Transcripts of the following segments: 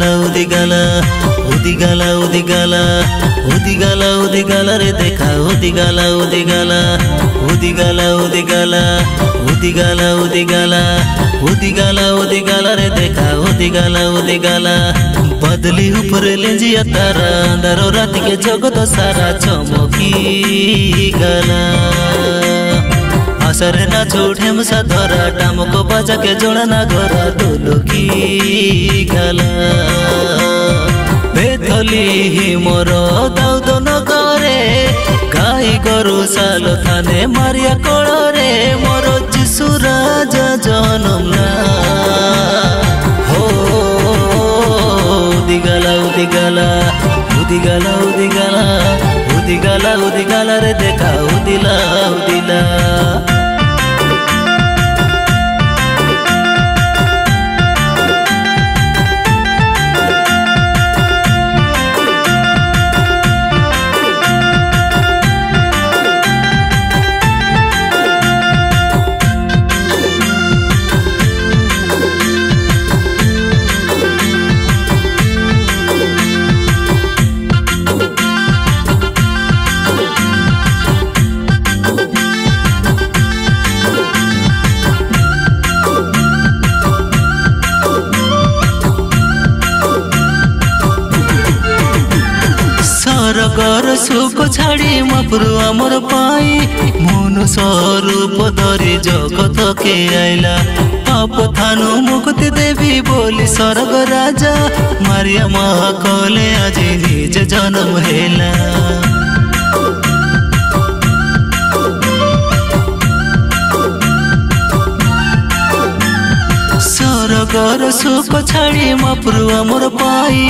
उदिगाला उदिगाला उदिगाला उदिगाला उदिगाला रे देखा उदिगाला उदिगाला उदिगाला उदिगाला उदिगाला उदिगाला उदिगाला उदिगाला रे देखा उदिगाला उदिगाला बदली ऊपर लेंजिया तारा अंधारो रात के जगत सारा चमकी गला आसरे ना छोटे मुसा धरा टाम को बजा के जोड़ा ना घरा डोलकी गला बेथली ही मोर दाउद न करे गाई गरु साल थाने मारिया कोड़े मोर जिसु राजा जनम ना हो उदिगाला उदिगाला उदिगाला उदिगाला उदिगाला उदिगाला रे देखा उदिला उदिला सरगर सुख छाड़ी मपुरु आमर पाई मन स्वरूप धरी जगत के आइला पाप थानु मुक्ति देवी बोली स्वर्ग राजा मारिया महाकले आज निज जन्म हेला सरगर सुख छाड़ी मपुरु आमर पाई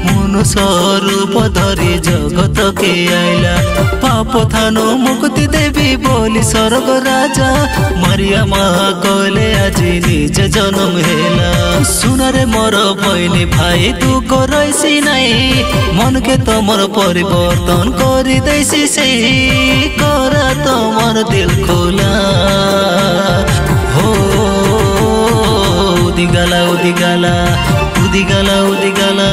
मन स्वरूप धरी जगत के आइला पाप थानु मुक्ति देवी बोली स्वर्ग राजा मारिया महाकले आज निज जन्म हेला सुनारे मोर बहनी भाई तू करैसी नाई मन के तमर परिवर्तन करी दैसी से करा तमर दिल खोला हो उदिगाला उदिगाला उदिगाला उदिगाला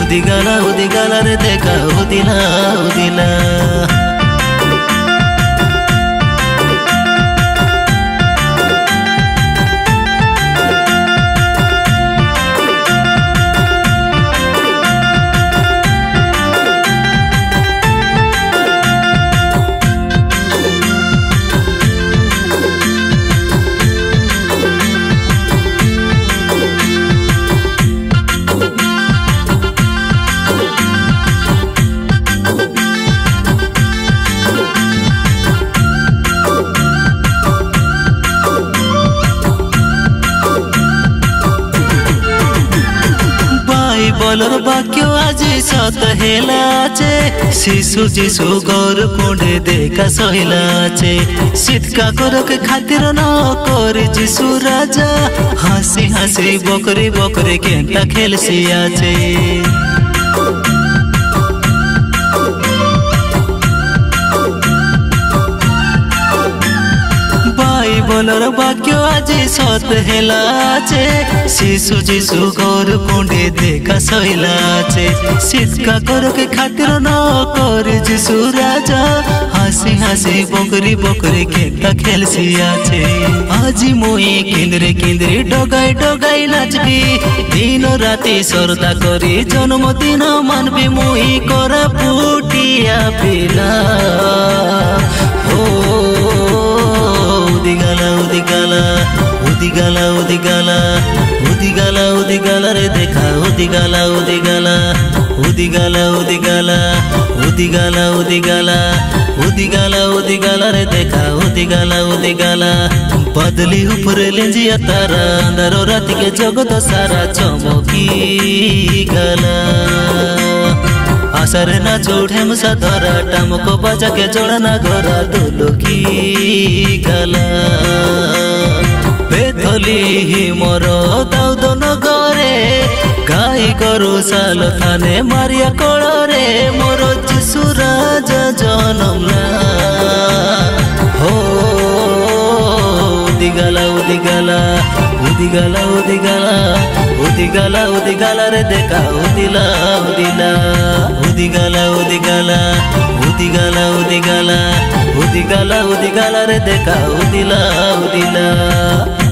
उदिगाला उदिगाला रे देखा उदिला उदिला बोलर वाक्य आज सत हेलाचे शिशु जीशु गौर कुंडे देखा सहिलाचे सितका करक खातिर न कर जीशु राजा हंसी हंसी बकरी बकरी केंटा खेल सियाचे बोलर वाक्य आज सत हेलाचे शिशु जीशु गौर कुंडे देखा सहिलाचे सितका करक खातिर न कर जीशु राजा हंसी हंसी बकरी बकरी केंटा खेल सियाचे आज मुई केंद्रे केंद्रे डगाई डगाई नाचबी दिन राति सरदा करी जन्मदिन मानबी मुई करा पुटिया पिला हो उदिगाला उदिगाला उदिगाला उदिगाला उदिगाला उदिगाला रे देखा उदिगाला उदिगाला उदिगाला उदिगाला उदिगाला उदिगाला उदिगाला उदिगाला रे देखा उदिगाला उदिगाला बदली ऊपर लेंजिया तारा अंधारो रात के जगत सारा चमकी गला आसरे ना छोटे मुसा धरा टाम को बजा के जोड़ा ना घरा डोलकी गला बेथली ही मोर दाउद न करे गाई गरु साल थाने मारिया कोड़े मोर जिसु राजा जनम ना हो उदिगाला उदिगाला उदिगाला उदिगाला उदिगाला रे देखा उदिला उदिला उदिगाला उदिगाला उदिगाला उदिगाला उदिगाला उदिगाला रे देखा उदिला उदिला।